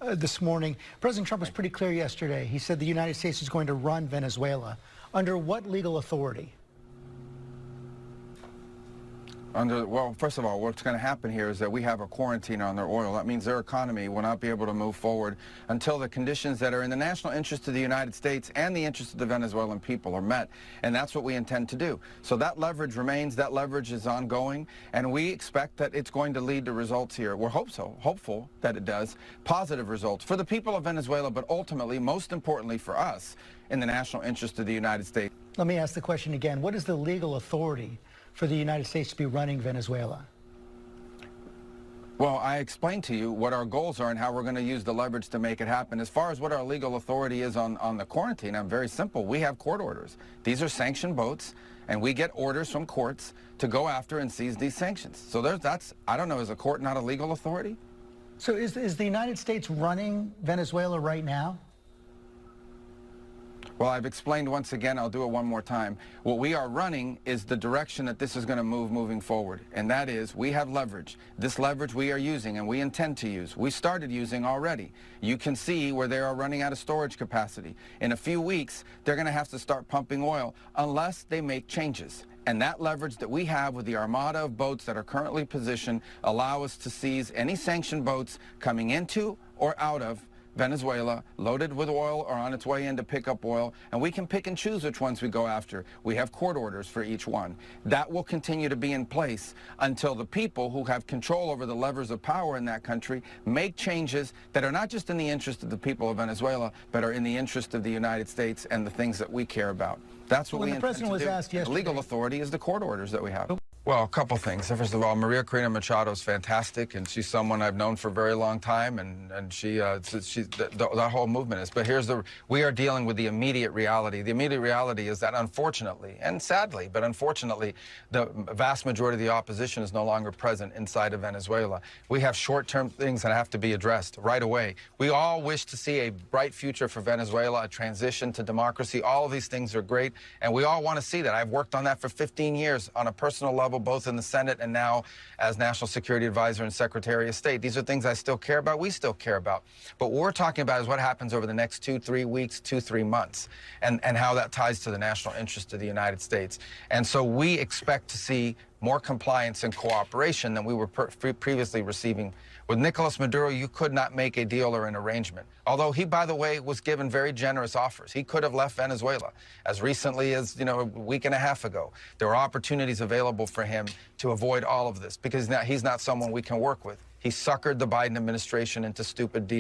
this morning. President Trump was pretty clear yesterday. He said the United States is going to run Venezuela. Under what legal authority? Well, first of all, what's going to happen here is that we have a quarantine on their oil. That means their economy will not be able to move forward until the conditions that are in the national interest of the United States and the interest of the Venezuelan people are met. And that's what we intend to do. So that leverage remains, that leverage is ongoing, and we expect that it's going to lead to results here. We're hopeful that it does, positive results for the people of Venezuela, but ultimately, most importantly for us, in the national interest of the United States. Let me ask the question again. What is the legal authority for the United States to be running Venezuela? Well, I explained to you what our goals are and how we're going to use the leverage to make it happen. As far as what our legal authority is on the quarantine, I'm very simple. We have court orders. These are sanctioned boats, and we get orders from courts to go after and seize these sanctions. So I don't know, is a court not a legal authority? So is the United States running Venezuela right now? Well, I've explained once again, I'll do it one more time. What we are running is the direction that this is going to moving forward. And that is, we have leverage. This leverage we are using and we intend to use. We started using already. You can see where they are running out of storage capacity. In a few weeks, they're going to have to start pumping oil unless they make changes. And that leverage that we have with the armada of boats that are currently positioned allow us to seize any sanctioned boats coming into or out of Venezuela, loaded with oil or on its way in to pick up oil, and we can pick and choose which ones we go after. We have court orders for each one. That will continue to be in place until the people who have control over the levers of power in that country make changes that are not just in the interest of the people of Venezuela, but are in the interest of the United States and the things that we care about. That's what we intend to do. When the president was asked yesterday, the legal authority is the court orders that we have. Well, a couple things. First of all, Maria Corina Machado is fantastic, and she's someone I've known for a very long time, and that whole movement is. But we are dealing with the immediate reality. The immediate reality is that unfortunately, and sadly, but unfortunately, the vast majority of the opposition is no longer present inside of Venezuela. We have short-term things that have to be addressed right away. We all wish to see a bright future for Venezuela, a transition to democracy. All of these things are great, and we all want to see that. I've worked on that for 15 years on a personal level, both in the Senate and now as National Security Advisor and Secretary of State. These are things I still care about, we still care about. But what we're talking about is what happens over the next 2-3 weeks, 2-3 months, and how that ties to the national interest of the United States. And so we expect to see more compliance and cooperation than we were previously receiving. With Nicolas Maduro, you could not make a deal or an arrangement. Although he, by the way, was given very generous offers. He could have left Venezuela as recently as, a week and a half ago. There were opportunities available for him to avoid all of this because now he's not someone we can work with. He suckered the Biden administration into stupid deals.